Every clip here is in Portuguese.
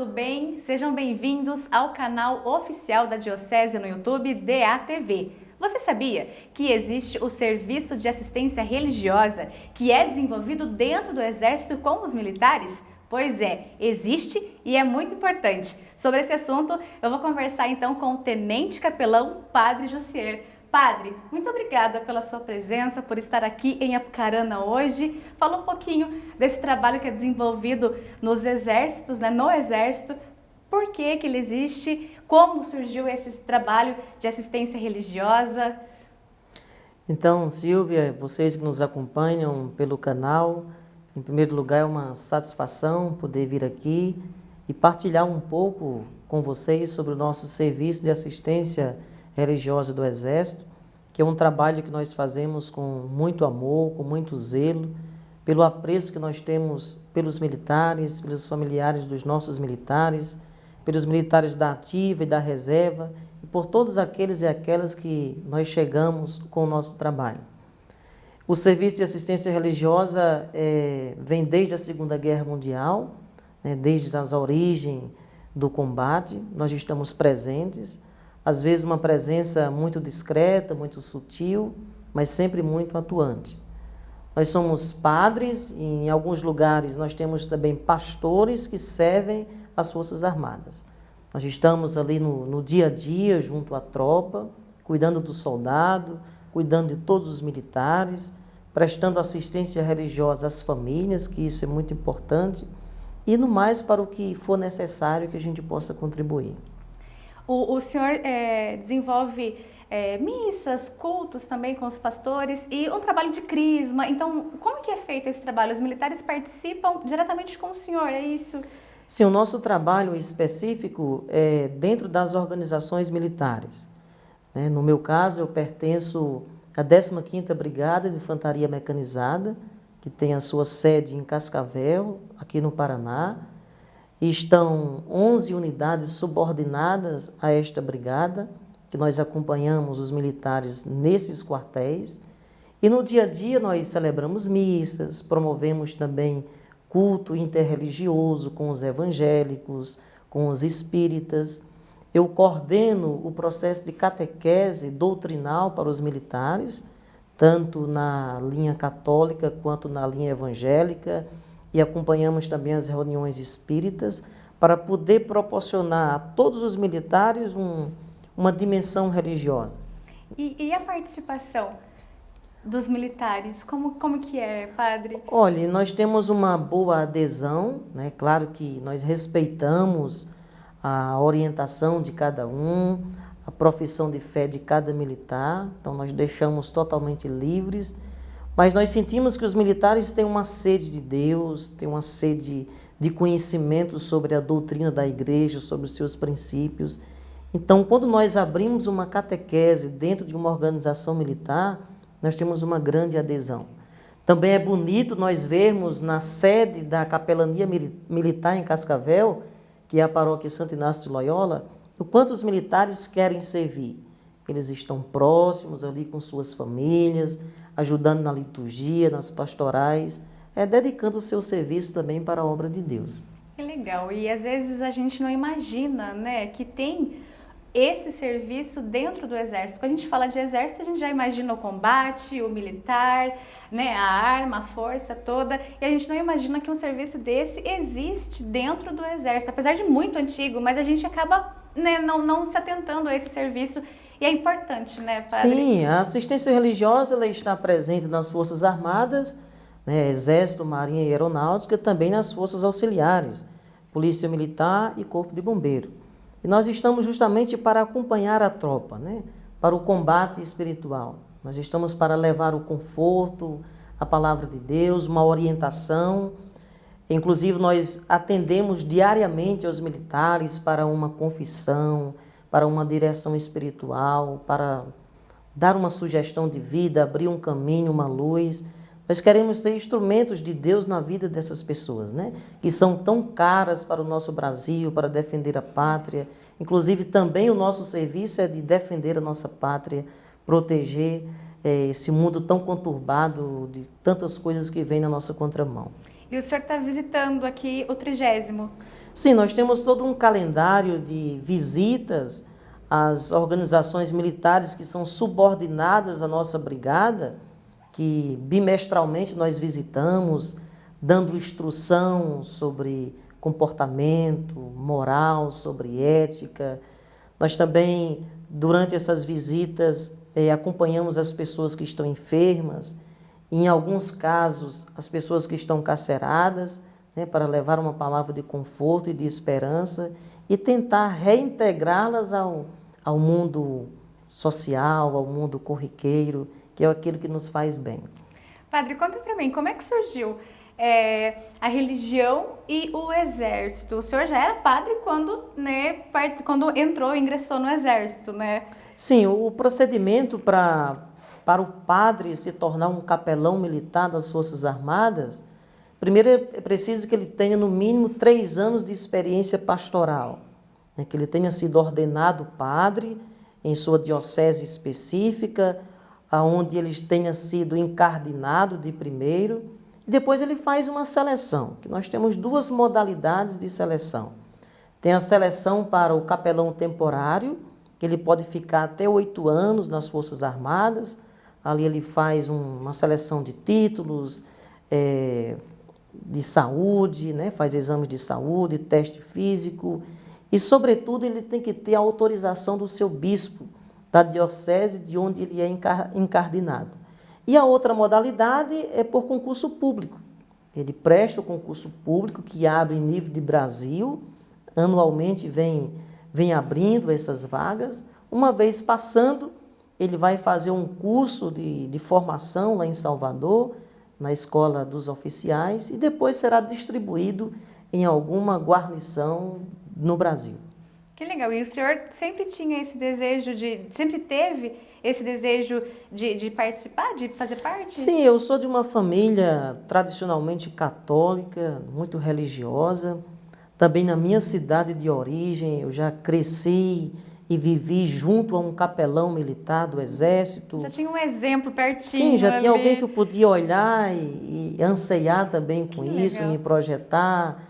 tudo bem? Sejam bem-vindos ao canal oficial da Diocese no YouTube, DATV. Você sabia que existe o Serviço de Assistência Religiosa, que é desenvolvido dentro do Exército com os militares? Pois é, existe e é muito importante. Sobre esse assunto, eu vou conversar então com o Tenente Capelão Padre Jussier. Padre, muito obrigada pela sua presença, por estar aqui em Apucarana hoje. Fala um pouquinho desse trabalho que é desenvolvido nos exércitos, no Exército. Por que ele existe? Como surgiu esse trabalho de assistência religiosa? Então, Silvia, vocês que nos acompanham pelo canal, em primeiro lugar é uma satisfação poder vir aqui e partilhar um pouco com vocês sobre o nosso serviço de assistência religiosa do Exército, que é um trabalho que nós fazemos com muito amor, com muito zelo, pelo apreço que nós temos pelos militares, pelos familiares dos nossos militares, pelos militares da ativa e da reserva, e por todos aqueles e aquelas que nós chegamos com o nosso trabalho. O serviço de assistência religiosa vem desde a Segunda Guerra Mundial, desde as origens do combate, nós estamos presentes, às vezes uma presença muito discreta, muito sutil, mas sempre muito atuante. Nós somos padres e em alguns lugares nós temos também pastores que servem as Forças Armadas. Nós estamos ali no dia a dia junto à tropa, cuidando do soldado, cuidando de todos os militares, prestando assistência religiosa às famílias, que isso é muito importante, e no mais para o que for necessário que a gente possa contribuir. O senhor desenvolve missas, cultos também com os pastores e um trabalho de crisma. Então, como que é feito esse trabalho? Os militares participam diretamente com o senhor, é isso? Sim, o nosso trabalho específico é dentro das organizações militares. No meu caso, eu pertenço à 15ª Brigada de Infantaria Mecanizada, que tem a sua sede em Cascavel, aqui no Paraná. E estão 11 unidades subordinadas a esta brigada, que nós acompanhamos os militares nesses quartéis. E no dia a dia nós celebramos missas, promovemos também culto interreligioso com os evangélicos, com os espíritas. Eu coordeno o processo de catequese doutrinal para os militares, tanto na linha católica quanto na linha evangélica, e acompanhamos também as reuniões espíritas para poder proporcionar a todos os militares uma dimensão religiosa. E a participação dos militares, como que é, padre? Olha, nós temos uma boa adesão, Claro que nós respeitamos a orientação de cada um, a profissão de fé de cada militar, então nós deixamos totalmente livres. Mas nós sentimos que os militares têm uma sede de Deus, têm uma sede de conhecimento sobre a doutrina da igreja, sobre os seus princípios. Então, quando nós abrimos uma catequese dentro de uma organização militar, nós temos uma grande adesão. Também é bonito nós vermos na sede da Capelania Militar em Cascavel, que é a paróquia Santo Inácio de Loyola, o quanto os militares querem servir. Eles estão próximos ali com suas famílias, ajudando na liturgia, nas pastorais, dedicando o seu serviço também para a obra de Deus. Que legal, e às vezes a gente não imagina, que tem esse serviço dentro do Exército. Quando a gente fala de Exército, a gente já imagina o combate, o militar, a arma, a força toda, e a gente não imagina que um serviço desse existe dentro do Exército, apesar de muito antigo, mas a gente acaba não se atentando a esse serviço. E é importante, padre? Sim, a assistência religiosa ela está presente nas Forças Armadas, Exército, Marinha e Aeronáutica, também nas Forças Auxiliares, Polícia Militar e Corpo de Bombeiro. E nós estamos justamente para acompanhar a tropa, para o combate espiritual. Nós estamos para levar o conforto, a palavra de Deus, uma orientação. Inclusive, nós atendemos diariamente aos militares para uma confissão, para uma direção espiritual, para dar uma sugestão de vida, abrir um caminho, uma luz. Nós queremos ser instrumentos de Deus na vida dessas pessoas, que são tão caras para o nosso Brasil, para defender a pátria. Inclusive, também o nosso serviço é de defender a nossa pátria, proteger esse mundo tão conturbado de tantas coisas que vêm na nossa contramão. E o senhor está visitando aqui o 30º. Sim, nós temos todo um calendário de visitas às organizações militares que são subordinadas à nossa brigada, que bimestralmente nós visitamos, dando instrução sobre comportamento, moral, sobre ética. Nós também, durante essas visitas, acompanhamos as pessoas que estão enfermas, e, em alguns casos, as pessoas que estão carceradas, né, para levar uma palavra de conforto e de esperança e tentar reintegrá-las ao mundo social, ao mundo corriqueiro, que é aquilo que nos faz bem. Padre, conta para mim, como é que surgiu a religião e o exército? O senhor já era padre quando, né, quando entrou, ingressou no exército, né? Sim, o procedimento para o padre se tornar um capelão militar das Forças Armadas, primeiro é preciso que ele tenha no mínimo 3 anos de experiência pastoral, né, que ele tenha sido ordenado padre em sua diocese específica, aonde ele tenha sido encardinado de primeiro, e depois ele faz uma seleção, que nós temos 2 modalidades de seleção. Tem a seleção para o capelão temporário, que ele pode ficar até 8 anos nas Forças Armadas. Ali ele faz uma seleção de títulos, de saúde, né? Faz exames de saúde, teste físico e, sobretudo, ele tem que ter a autorização do seu bispo, da diocese de onde ele é encardinado. E a outra modalidade é por concurso público. Ele presta o concurso público que abre em nível de Brasil, anualmente vem abrindo essas vagas. Uma vez passando, ele vai fazer um curso de formação lá em Salvador, na Escola dos Oficiais, e depois será distribuído em alguma guarnição no Brasil. Que legal. E o senhor sempre tinha esse desejo sempre teve esse desejo de participar, de fazer parte? Sim, eu sou de uma família tradicionalmente católica, muito religiosa. Também na minha cidade de origem, eu já cresci e vivi junto a um capelão militar do Exército. Já tinha um exemplo pertinho. Sim, já tinha ali. alguém que eu podia olhar e anseiar também com isso, legal. me projetar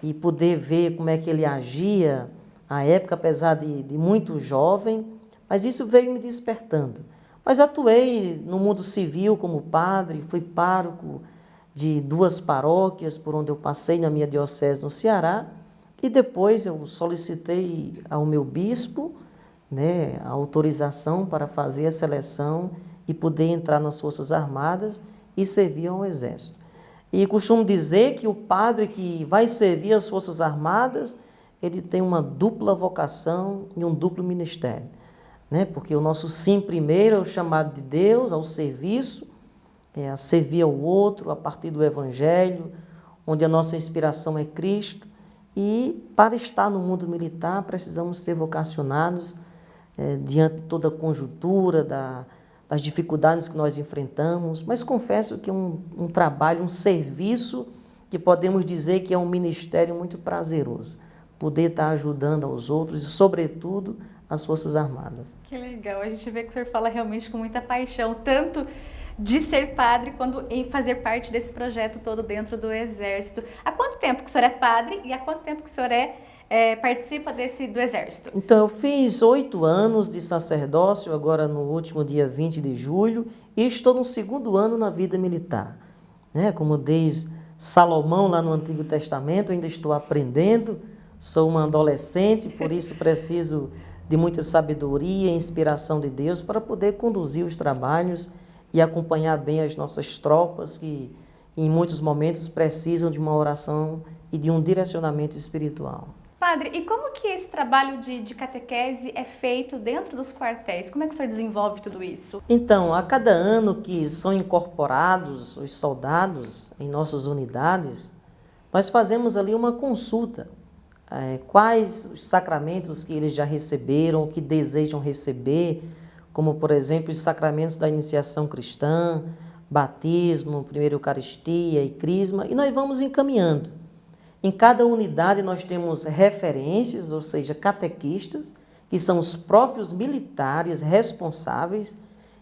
e poder ver como é que ele agia à época, apesar de muito jovem, mas isso veio me despertando. Mas atuei no mundo civil como padre, fui pároco de 2 paróquias por onde eu passei na minha diocese no Ceará, e depois eu solicitei ao meu bispo, né, a autorização para fazer a seleção e poder entrar nas Forças Armadas e servir ao Exército. E costumo dizer que o padre que vai servir as Forças Armadas, ele tem uma dupla vocação e um duplo ministério, né? Porque o nosso sim primeiro é o chamado de Deus ao serviço, a servir ao outro a partir do Evangelho, onde a nossa inspiração é Cristo. E para estar no mundo militar precisamos ser vocacionados diante de toda a conjuntura, das dificuldades que nós enfrentamos, mas confesso que é um trabalho, um serviço que podemos dizer que é um ministério muito prazeroso, poder estar ajudando aos outros e, sobretudo, as Forças Armadas. Que legal, a gente vê que o senhor fala realmente com muita paixão, tanto de ser padre quanto em fazer parte desse projeto todo dentro do Exército. Há quanto tempo que o senhor é padre e há quanto tempo que o senhor participa do Exército? Então, eu fiz 8 anos de sacerdócio, agora no último dia 20 de julho, e estou no 2º ano na vida militar. Né? Como diz Salomão lá no Antigo Testamento, ainda estou aprendendo, sou uma adolescente, por isso preciso de muita sabedoria e inspiração de Deus para poder conduzir os trabalhos e acompanhar bem as nossas tropas que, em muitos momentos, precisam de uma oração e de um direcionamento espiritual. Padre, e como que esse trabalho de catequese é feito dentro dos quartéis? Como é que o senhor desenvolve tudo isso? Então, a cada ano que são incorporados os soldados em nossas unidades, nós fazemos ali uma consulta. Quais os sacramentos que eles já receberam, que desejam receber, como, por exemplo, os sacramentos da iniciação cristã, batismo, primeira Eucaristia e crisma, e nós vamos encaminhando. Em cada unidade nós temos referências, ou seja, catequistas, que são os próprios militares responsáveis,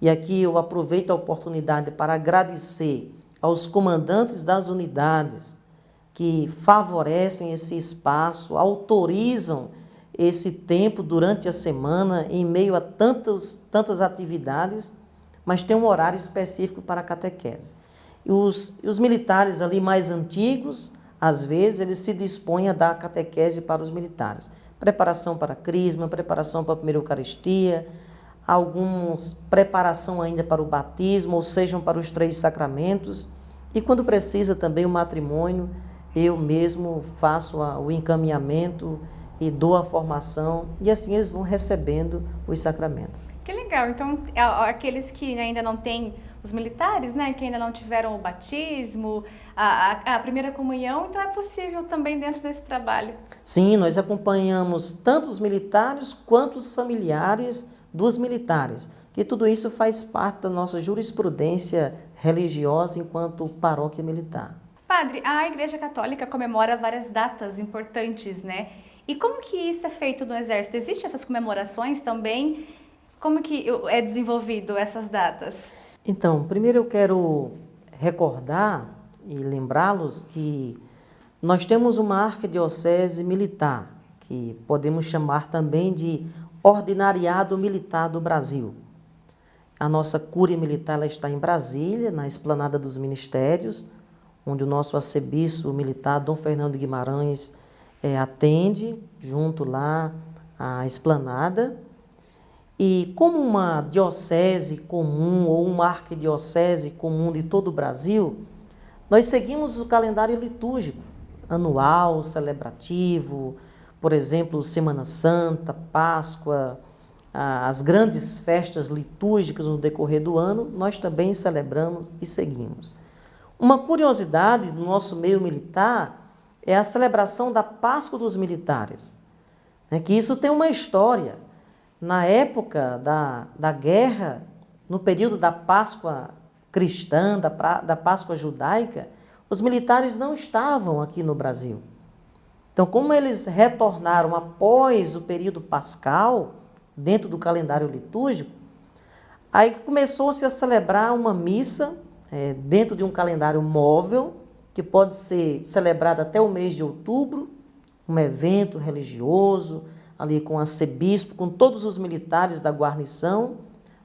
e aqui eu aproveito a oportunidade para agradecer aos comandantes das unidades, que favorecem esse espaço, autorizam esse tempo durante a semana, em meio a tantas atividades, mas tem um horário específico para a catequese. E os militares ali mais antigos, às vezes, eles se dispõem a dar a catequese para os militares. Preparação para a crisma, preparação para a primeira Eucaristia, alguns preparação ainda para o batismo, ou sejam para os 3 sacramentos. E quando precisa também o matrimônio, eu mesmo faço o encaminhamento e dou a formação, e assim eles vão recebendo os sacramentos. Que legal. Então, aqueles que ainda não têm, os militares, né, que ainda não tiveram o batismo, a primeira comunhão, então é possível também dentro desse trabalho. Sim, nós acompanhamos tanto os militares quanto os familiares dos militares, que tudo isso faz parte da nossa jurisprudência religiosa enquanto paróquia militar. Padre, a Igreja Católica comemora várias datas importantes, né? E como que isso é feito no Exército? Existem essas comemorações também? Como que é desenvolvido essas datas? Então, primeiro eu quero recordar e lembrá-los que nós temos uma arquidiocese militar, que podemos chamar também de Ordinariado Militar do Brasil. A nossa Cúria Militar ela está em Brasília, na Esplanada dos Ministérios, onde o nosso arcebispo militar, Dom Fernando Guimarães, atende, junto lá à Esplanada. E como uma diocese comum ou uma arquidiocese comum de todo o Brasil, nós seguimos o calendário litúrgico, anual, celebrativo, por exemplo, Semana Santa, Páscoa, as grandes festas litúrgicas no decorrer do ano, nós também celebramos e seguimos. Uma curiosidade do nosso meio militar é a celebração da Páscoa dos Militares, que isso tem uma história. Na época da guerra, no período da Páscoa cristã, da Páscoa judaica, os militares não estavam aqui no Brasil. Então, como eles retornaram após o período pascal, dentro do calendário litúrgico, aí começou-se a celebrar uma missa dentro de um calendário móvel, que pode ser celebrado até o mês de outubro, um evento religioso, ali com o arcebispo, com todos os militares da guarnição,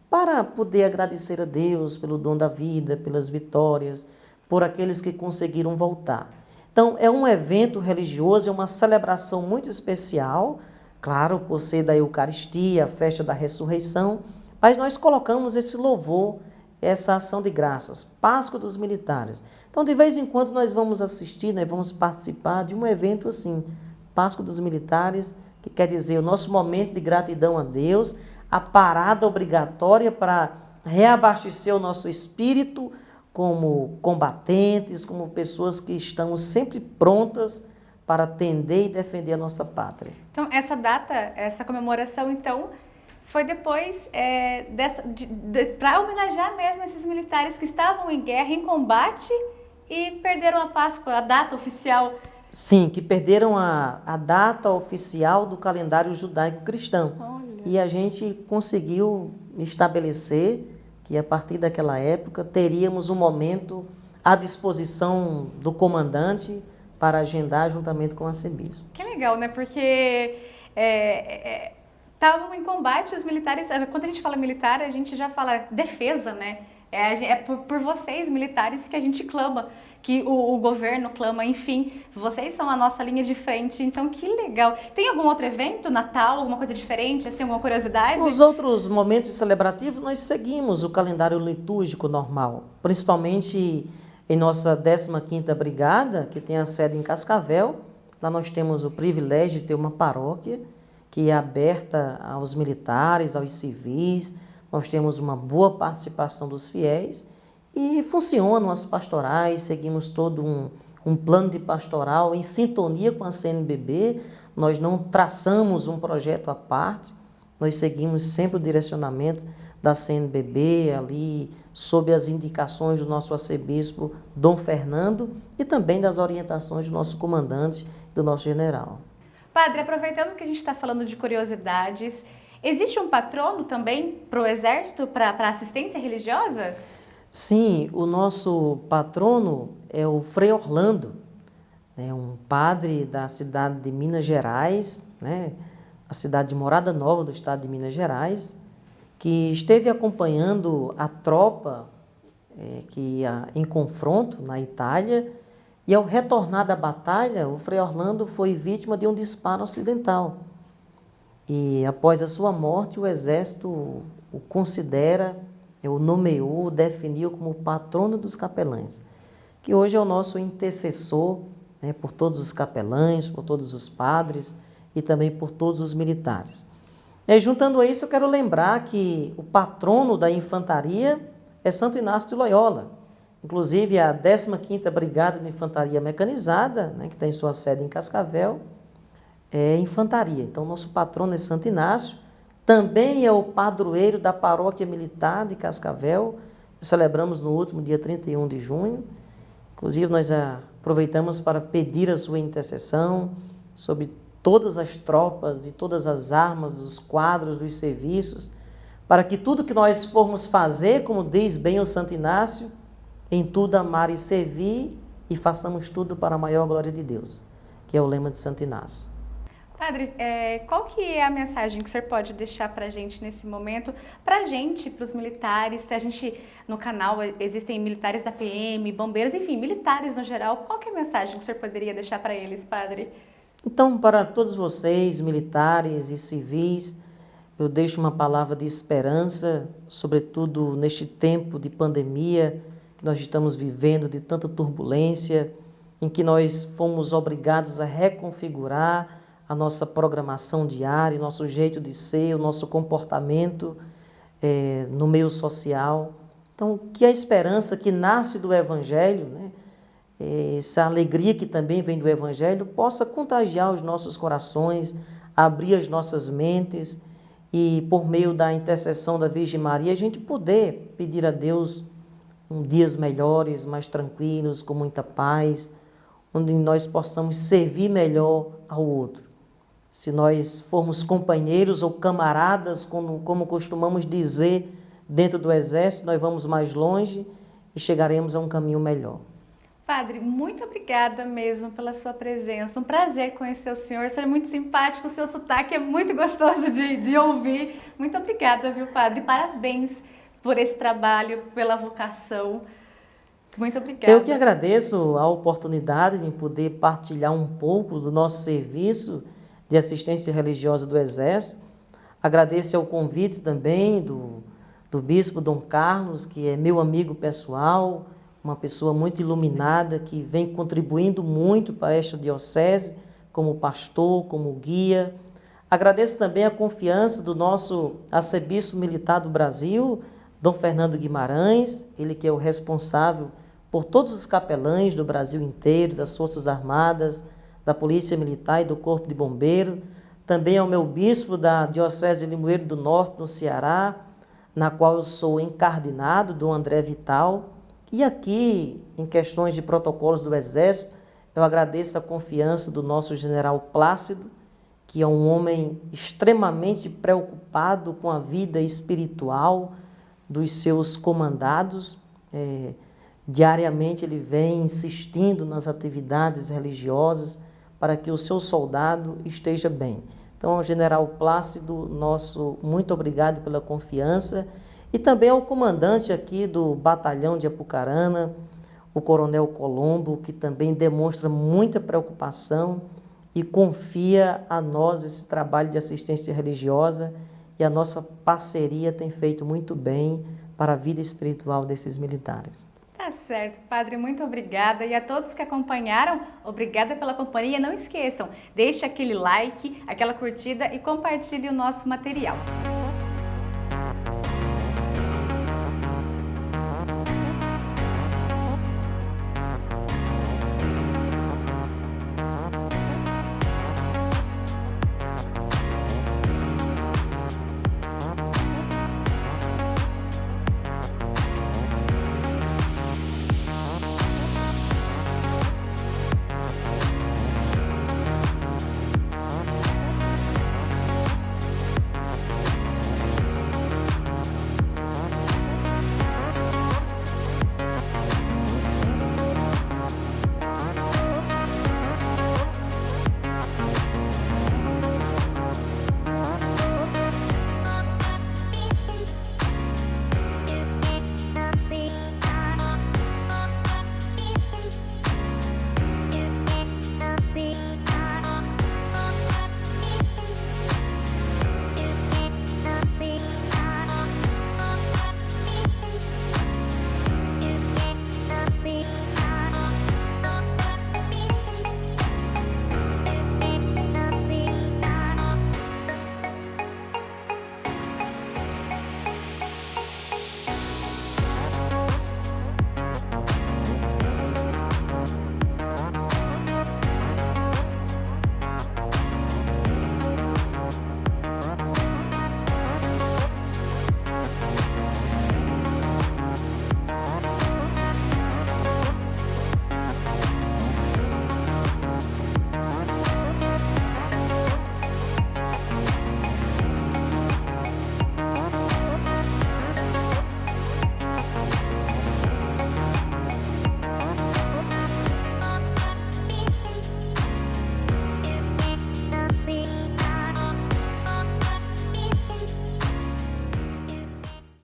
para poder agradecer a Deus pelo dom da vida, pelas vitórias, por aqueles que conseguiram voltar. Então, é um evento religioso, é uma celebração muito especial, claro, por ser da Eucaristia, a festa da ressurreição, mas nós colocamos esse louvor, essa ação de graças, Páscoa dos Militares. Então, de vez em quando, nós vamos assistir, nós vamos participar de um evento assim, Páscoa dos Militares, que quer dizer o nosso momento de gratidão a Deus, a parada obrigatória para reabastecer o nosso espírito como combatentes, como pessoas que estamos sempre prontas para atender e defender a nossa pátria. Então, essa data, essa comemoração, então, foi depois para homenagear mesmo esses militares que estavam em guerra, em combate e perderam a Páscoa, a data oficial. Sim, que perderam a data oficial do calendário judaico cristão. Olha. E a gente conseguiu estabelecer que a partir daquela época teríamos um momento à disposição do comandante para agendar juntamente com o arcebispo. Que legal, né? Porque estavam em combate os militares. Quando a gente fala militar, a gente já fala defesa, né? É por vocês, militares, que a gente clama, que o governo clama, enfim, vocês são a nossa linha de frente, então que legal. Tem algum outro evento, Natal, alguma coisa diferente, assim, alguma curiosidade? Nos outros momentos celebrativos, nós seguimos o calendário litúrgico normal, principalmente em nossa 15ª Brigada, que tem a sede em Cascavel. Lá nós temos o privilégio de ter uma paróquia que é aberta aos militares, aos civis. Nós temos uma boa participação dos fiéis e funcionam as pastorais, seguimos todo um plano de pastoral em sintonia com a CNBB. Nós não traçamos um projeto à parte, nós seguimos sempre o direcionamento da CNBB, ali sob as indicações do nosso arcebispo Dom Fernando e também das orientações do nosso comandante e do nosso general. Padre, aproveitando que a gente está falando de curiosidades, existe um patrono também para o Exército, para assistência religiosa? Sim, o nosso patrono é o Frei Orlando, é um padre da cidade de Minas Gerais, né, a cidade de Morada Nova do estado de Minas Gerais, que esteve acompanhando a tropa que ia em confronto na Itália, e ao retornar da batalha, o Frei Orlando foi vítima de um disparo acidental. E após a sua morte, o exército o considera, o nomeou, o definiu como patrono dos capelães, que hoje é o nosso intercessor, né, por todos os capelães, por todos os padres e também por todos os militares. E juntando a isso, eu quero lembrar que o patrono da infantaria é Santo Inácio de Loyola. Inclusive, a 15ª Brigada de Infantaria Mecanizada, né, que tem sua sede em Cascavel, é infantaria. Então, nosso patrono é Santo Inácio. Também é o padroeiro da Paróquia Militar de Cascavel. Celebramos no último dia 31 de junho. Inclusive, nós aproveitamos para pedir a sua intercessão sobre todas as tropas, de todas as armas, dos quadros, dos serviços, para que tudo que nós formos fazer, como diz bem o Santo Inácio, em tudo amar e servir, e façamos tudo para a maior glória de Deus, que é o lema de Santo Inácio. Padre, qual que é a mensagem que o senhor pode deixar para a gente nesse momento? Para a gente, para os militares, a gente no canal existem militares da PM, bombeiros, enfim, militares no geral. Qual que é a mensagem que o senhor poderia deixar para eles, Padre? Então, para todos vocês, militares e civis, eu deixo uma palavra de esperança, sobretudo neste tempo de pandemia que nós estamos vivendo, de tanta turbulência, em que nós fomos obrigados a reconfigurar a nossa programação diária, o nosso jeito de ser, o nosso comportamento no meio social. Então, que a esperança que nasce do Evangelho, né, essa alegria que também vem do Evangelho, possa contagiar os nossos corações, abrir as nossas mentes e, por meio da intercessão da Virgem Maria, a gente poder pedir a Deus dias melhores, mais tranquilos, com muita paz, onde nós possamos servir melhor ao outro. Se nós formos companheiros ou camaradas, como costumamos dizer dentro do Exército, nós vamos mais longe e chegaremos a um caminho melhor. Padre, muito obrigada mesmo pela sua presença. Um prazer conhecer o senhor. O senhor é muito simpático, o seu sotaque é muito gostoso de ouvir. Muito obrigada, viu, Padre? Parabéns por esse trabalho, pela vocação. Muito obrigada. Eu que agradeço a oportunidade de poder partilhar um pouco do nosso serviço de assistência religiosa do Exército. Agradeço ao convite também do Bispo Dom Carlos, que é meu amigo pessoal, uma pessoa muito iluminada, que vem contribuindo muito para esta diocese, como pastor, como guia. Agradeço também a confiança do nosso arcebispo militar do Brasil, Dom Fernando Guimarães, ele que é o responsável por todos os capelães do Brasil inteiro, das Forças Armadas, da Polícia Militar e do Corpo de Bombeiro. Também ao meu bispo da Diocese de Limoeiro do Norte, no Ceará, na qual eu sou encardinado, Dom André Vital. E aqui, em questões de protocolos do Exército, eu agradeço a confiança do nosso general Plácido, que é um homem extremamente preocupado com a vida espiritual dos seus comandados. Diariamente ele vem insistindo nas atividades religiosas para que o seu soldado esteja bem. Então, ao general Plácido, muito obrigado pela confiança, e também ao comandante aqui do batalhão de Apucarana, o coronel Colombo, que também demonstra muita preocupação e confia a nós esse trabalho de assistência religiosa, e a nossa parceria tem feito muito bem para a vida espiritual desses militares. Tá certo, Padre, muito obrigada. E a todos que acompanharam, obrigada pela companhia. Não esqueçam, deixe aquele like, aquela curtida e compartilhe o nosso material.